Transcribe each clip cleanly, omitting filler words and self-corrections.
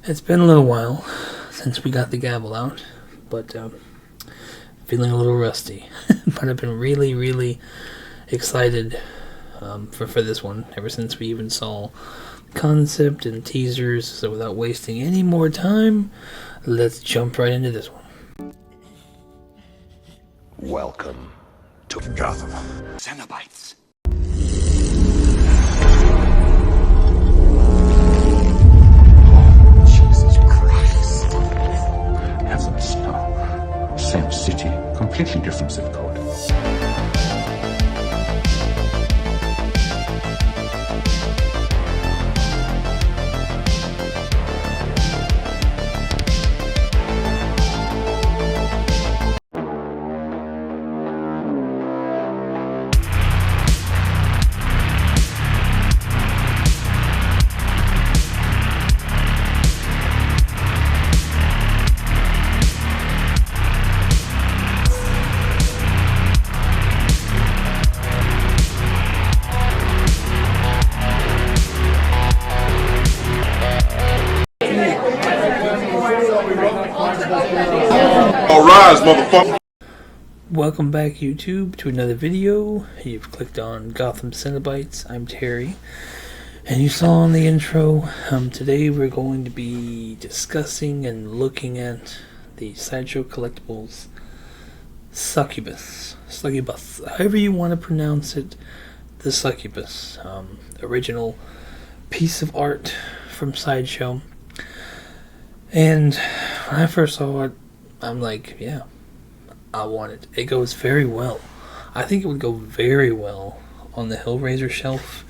It's been a little while since we got the Gavel out, but feeling a little rusty. But I've been really excited for this one ever since we even saw concept and teasers. So without wasting any more time, let's jump right into this one. Welcome to Gotham. Cenobites. Same city, completely different zip code. Rise, motherfucker! Welcome back, YouTube, to another video. You've clicked on Gotham Cenobites. I'm Terry, and you saw in the intro, today we're going to be discussing and looking at the Sideshow Collectibles Succubus, however you want to pronounce it, the Succubus, original piece of art from Sideshow. And when I first saw it, I'm like, yeah, I want it. It goes very well. I think it would go very well on the Hellraiser shelf.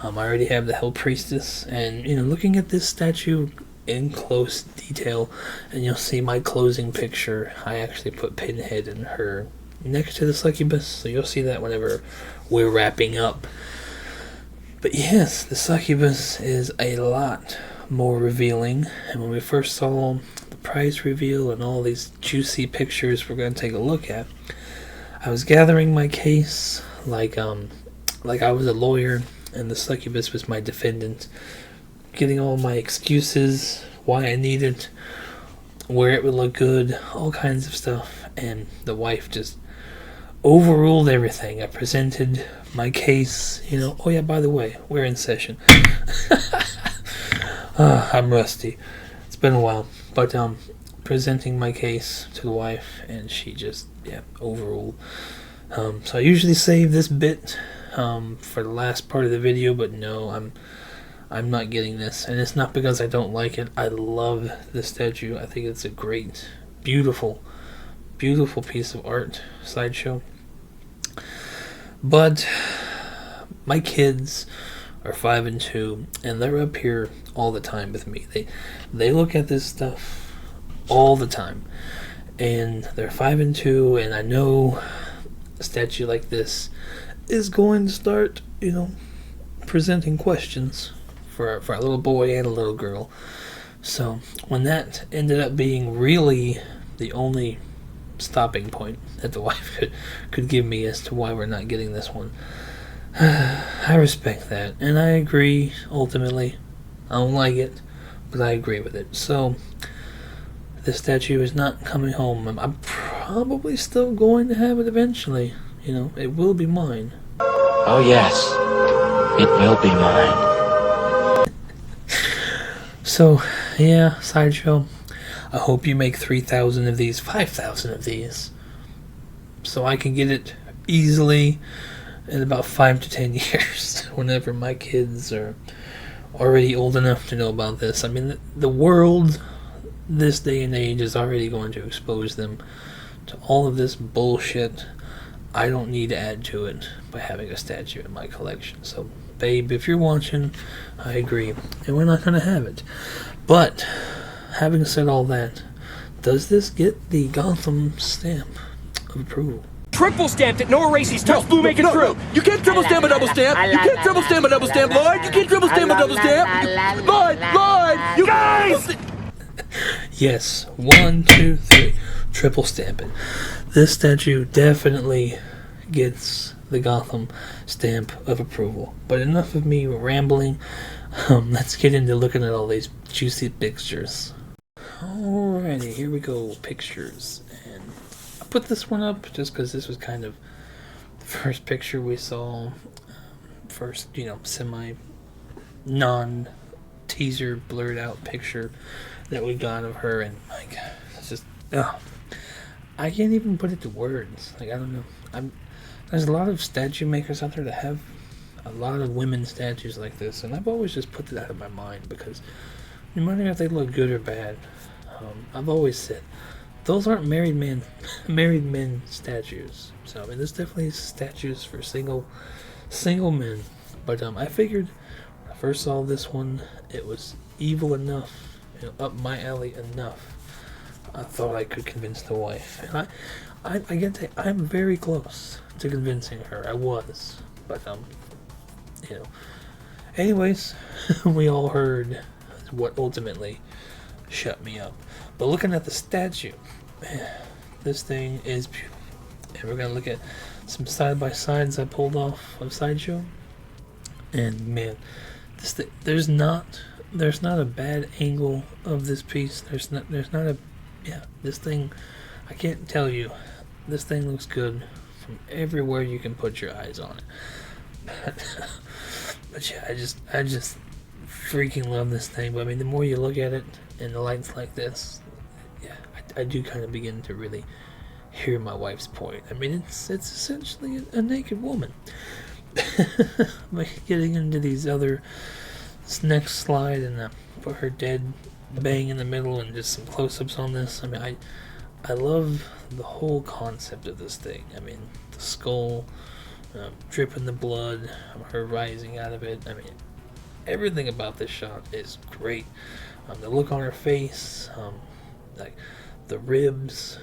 I already have the Hell Priestess, and looking at this statue in close detail, and you'll see my closing picture. I actually put Pinhead and her next to the Succubus, so you'll see that whenever we're wrapping up. But yes, the Succubus is a lot more revealing, and when we first saw the price reveal and all these juicy pictures we're going to take a look at, I was gathering my case like I was a lawyer and the Succubus was my defendant, getting all my excuses, why I need it, where it would look good, all kinds of stuff, and the wife just overruled everything. I presented my case, oh yeah, by the way, we're in session. I'm rusty. It's been a while. But presenting my case to the wife, and she just, overruled. So I usually save this bit for the last part of the video, but no, I'm not getting this. And it's not because I don't like it. I love this statue. I think it's a great, beautiful piece of art, Sideshow. But my kids are 5 and 2, and they're up here all the time with me. They look at this stuff all the time, and they're 5 and 2, and I know a statue like this is going to start, presenting questions for a little boy and a little girl. So when that ended up being really the only stopping point that the wife could give me as to why we're not getting this one, I respect that, and I agree. Ultimately, I don't like it, but I agree with it. So this statue is not coming home. I'm probably still going to have it eventually. It will be mine. Oh yes, it will be mine. So yeah, Sideshow, I hope you make 3,000 of these, 5,000 of these, so I can get it easily in about 5 to 10 years, whenever my kids are already old enough to know about this. I mean, the world this day and age is already going to expose them to all of this bullshit. I don't need to add to it by having a statue in my collection. So, babe, if you're watching, I agree, and we're not going to have it. But having said all that, does this get the Gotham stamp of approval? Triple stamped it, no erases, touch blue, make it true. You can't triple stamp a double stamp. You can't triple stamp a double stamp, Lloyd. You can't triple stamp a double stamp. Lloyd, you guys. Yes, 1, 2, 3, triple stamp it. This statue definitely gets the Gotham stamp of approval. But enough of me rambling. Let's get into looking at all these juicy pictures. Alrighty, here we go, pictures. And I put this one up just because this was kind of the first picture we saw. First, semi non-teaser blurred out picture that we got of her. And my God, it's just, I can't even put it to words. Like, I don't know. There's a lot of statue makers out there that have a lot of women statues like this, and I've always just put it out of my mind because no matter if they look good or bad, I've always said those aren't married men statues. So I mean, there's definitely statues for single men. But I figured when I first saw this one, it was evil enough, up my alley enough. I thought I could convince the wife, and I get to, I'm very close to convincing her. I was, but anyways, we all heard what ultimately shut me up. But looking at the statue, man, this thing is beautiful. And we're gonna look at some side-by-sides I pulled off of Sideshow. And man, this thing, there's not a bad angle of this piece. There's not a, this thing, I can't tell you, this thing looks good from everywhere you can put your eyes on it. But yeah, I just freaking love this thing. But I mean, the more you look at it in the lights like this, yeah, I do kind of begin to really hear my wife's point. I mean, it's essentially a naked woman. Like getting into these other, this next slide, and put her dead bang in the middle, and just some close-ups on this. I mean, I love the whole concept of this thing. I mean, the skull, dripping the blood, her rising out of it. I mean, everything about this shot is great. The look on her face, like the ribs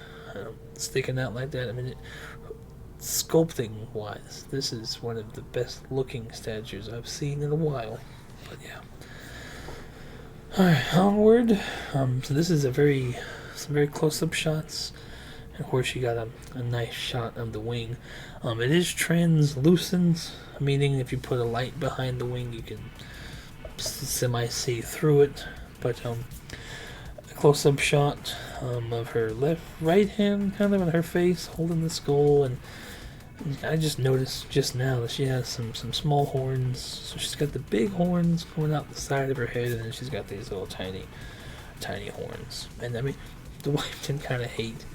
sticking out like that. I mean, sculpting wise, this is one of the best looking statues I've seen in a while. But yeah. Alright, onward. So this is some very close-up shots. And of course, you got a nice shot of the wing. It is translucent, meaning if you put a light behind the wing, you can semi-see through it. But a close-up shot of her right hand, kind of in her face, holding the skull, and I just noticed just now that she has some small horns. So she's got the big horns going out the side of her head, and then she's got these little tiny horns. And I mean, the wife can kind of hate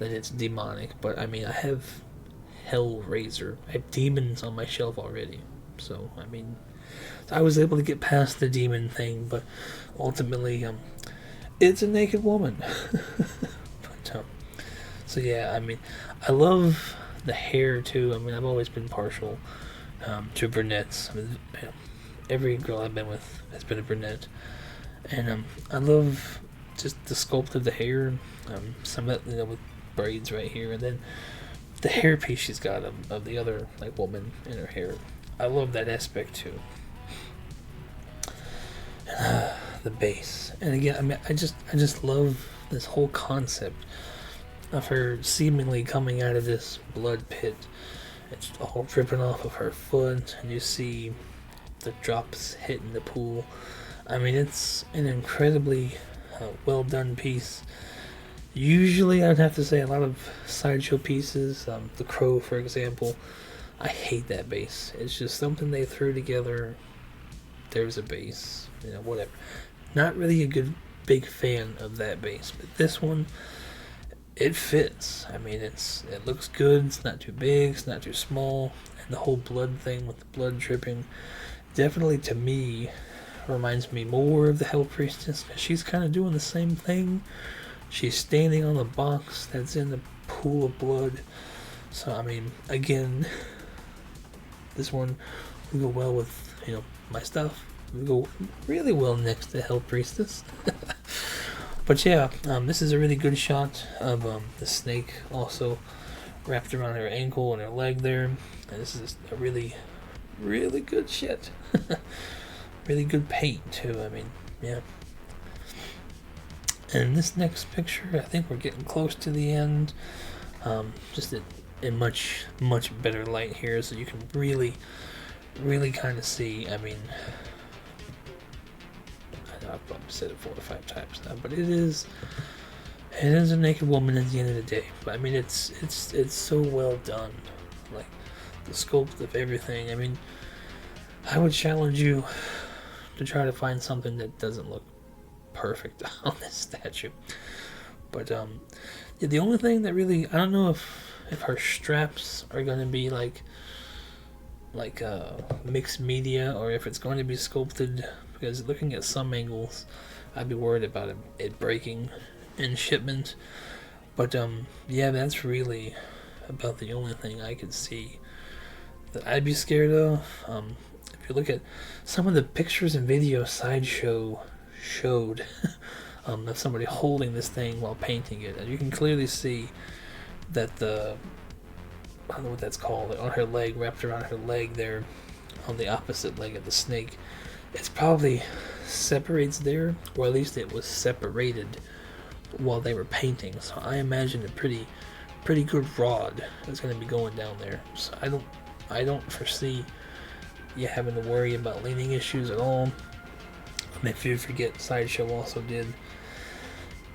that it's demonic, but I mean, I have Hellraiser. I have demons on my shelf already. So I mean, I was able to get past the demon thing, but ultimately, it's a naked woman. But so yeah, I mean, I love the hair too. I mean, I've always been partial to brunettes. I mean, every girl I've been with has been a brunette, and I love just the sculpt of the hair. Some of it, with braids right here, and then the hairpiece she's got of the other like woman in her hair. I love that aspect too. The base, and again, I mean, I just love this whole concept of her seemingly coming out of this blood pit. It's all dripping off of her foot, and you see the drops hitting the pool. I mean, it's an incredibly well done piece. Usually, I'd have to say a lot of Sideshow pieces, The Crow, for example, I hate that base. It's just something they threw together. There's a base, whatever. Not really a big fan of that base, but this one, it fits. I mean, it looks good. It's not too big. It's not too small. And the whole blood thing with the blood dripping, definitely to me, reminds me more of the Hell Priestess. She's kind of doing the same thing. She's standing on the box that's in the pool of blood. So I mean, again, this one will go well with my stuff. It will go really well next to Hell Priestess. But yeah, this is a really good shot of the snake also wrapped around her ankle and her leg there. And this is a really, really good shit. Really good paint too. I mean, yeah. And this next picture, I think we're getting close to the end. Just in much better light here, so you can really kind of see. I mean, said it 4 or 5 times now, but it is a naked woman at the end of the day. But I mean, it's so well done, like the sculpt of everything. I mean, I would challenge you to try to find something that doesn't look perfect on this statue. But yeah, the only thing that really, I don't know if her straps are going to be like mixed media, or if it's going to be sculpted, because looking at some angles I'd be worried about it breaking in shipment. But yeah, that's really about the only thing I could see that I'd be scared of. If you look at some of the pictures and videos Sideshow showed of somebody holding this thing while painting it, and you can clearly see that I don't know what that's called, on her leg, wrapped around her leg there, on the opposite leg of the snake. It's probably separates there, or at least it was separated while they were painting. So I imagine a pretty good rod is going to be going down there. So I don't foresee you having to worry about leaning issues at all. And if you forget, Sideshow also did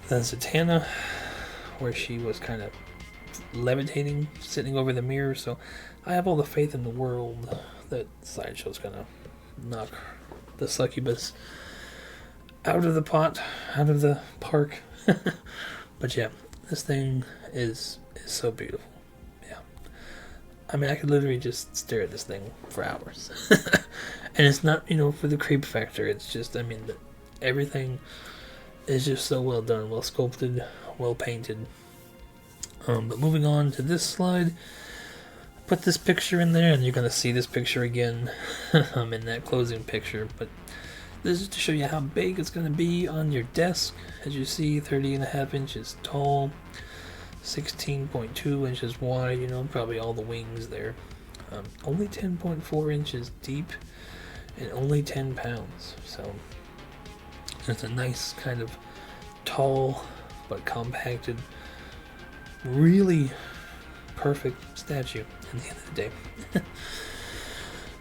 the Zatanna, where she was kind of levitating, sitting over the mirror. So I have all the faith in the world that Sideshow's gonna knock the succubus out of the pot, out of the park. But yeah, this thing is so beautiful. Yeah, I mean, I could literally just stare at this thing for hours. And it's not, for the creep factor. It's just, I mean, everything is just so well done, well sculpted, well painted. But moving on to this slide, put this picture in there, and you're going to see this picture again in that closing picture. But this is to show you how big it's going to be on your desk. As you see, 30.5 inches tall, 16.2 inches wide, probably all the wings there. Only 10.4 inches deep, and only 10 pounds. So it's a nice kind of tall but compacted, really perfect statue at the end of the day.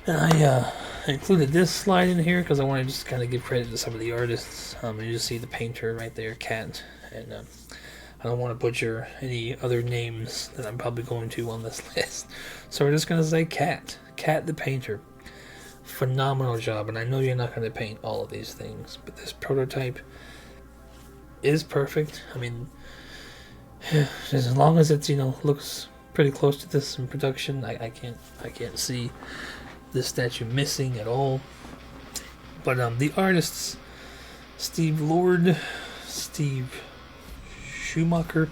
And I included this slide in here because I want to just kind of give credit to some of the artists. You just see the painter right there, Cat, and I don't want to butcher any other names that I'm probably going to on this list. So we're just going to say Cat the painter. Phenomenal job, and I know you're not going to paint all of these things, but this prototype is perfect. I mean, as long as it's looks pretty close to this in production, I can't see this statue missing at all. But the artists, Steve Lord, Steve Schumacher,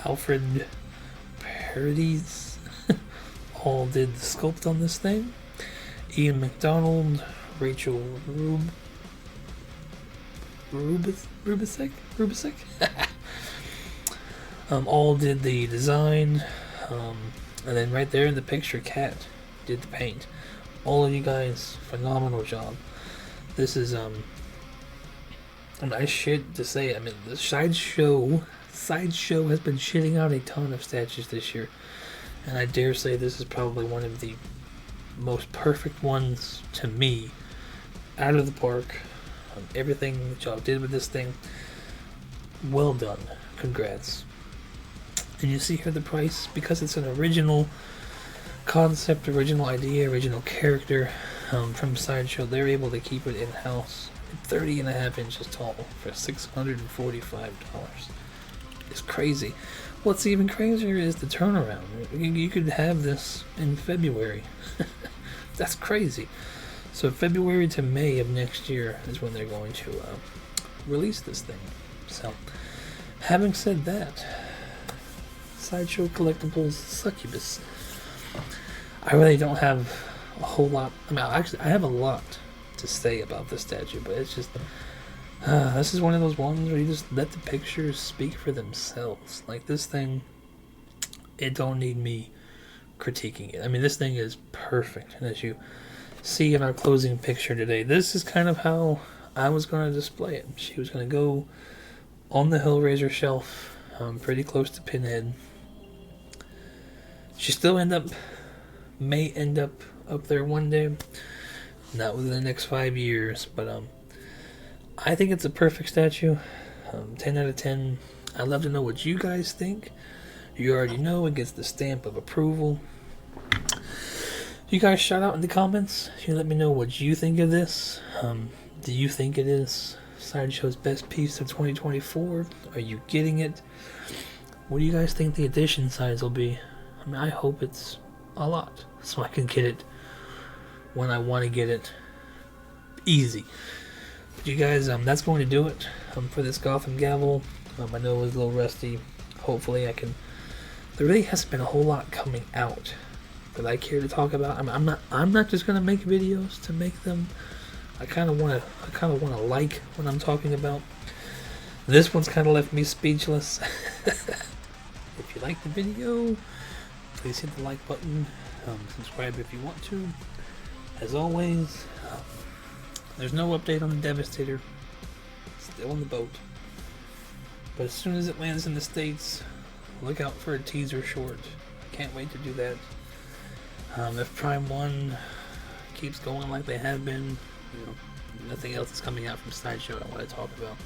Alfred Paradis, all did the sculpt on this thing. Ian McDonald, Rachel Rubisek. All did the design, and then right there in the picture, Cat did the paint. All of you guys, phenomenal job. This is and I shit to say, I mean, the Sideshow has been shitting out a ton of statues this year, and I dare say this is probably one of the most perfect ones to me, out of the park. Everything that y'all did with this thing, well done. Congrats. And you see here the price, because it's an original concept, original idea, original character from Sideshow. They're able to keep it in-house, 30.5 inches tall, for $645. It's crazy. What's even crazier is the turnaround. You could have this in February. That's crazy. So February to May of next year is when they're going to release this thing. So, having said that, Sideshow Collectibles Succubus. I really don't have a whole lot. I mean, actually, I have a lot to say about this statue, but it's just this is one of those ones where you just let the pictures speak for themselves. Like, this thing, it don't need me critiquing it. I mean, this thing is perfect, and as you see in our closing picture today, this is kind of how I was going to display it. She was going to go on the Hellraiser shelf, pretty close to Pinhead. She still may end up there one day, not within the next 5 years, but I think it's a perfect statue. 10 out of 10. I'd love to know what you guys think. You already know it gets the stamp of approval. You guys shout out in the comments. You let me know what you think of this. Do you think it is Sideshow's best piece of 2024? Are you getting it? What do you guys think the edition size will be? I mean, I hope it's a lot, so I can get it when I want to get it. Easy. But you guys, that's going to do it for this Gotham Gavel. I know it was a little rusty. Hopefully I can... There really hasn't been a whole lot coming out that I care to talk about. I'm not just gonna make videos to make them. I kind of want to like what I'm talking about. This one's kind of left me speechless. If you like the video, please hit the like button. Subscribe if you want to. As always, there's no update on the Devastator. Still in the boat. But as soon as it lands in the States, look out for a teaser short. Can't wait to do that. If Prime 1 keeps going like they have been, nothing else is coming out from Sideshow I want to talk about.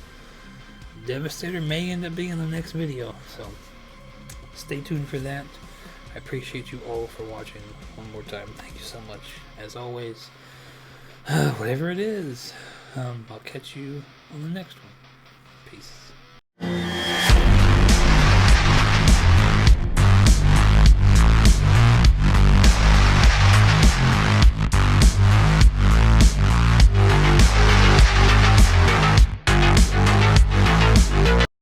Devastator may end up being in the next video, so stay tuned for that. I appreciate you all for watching one more time. Thank you so much. As always, whatever it is, I'll catch you on the next one. Peace.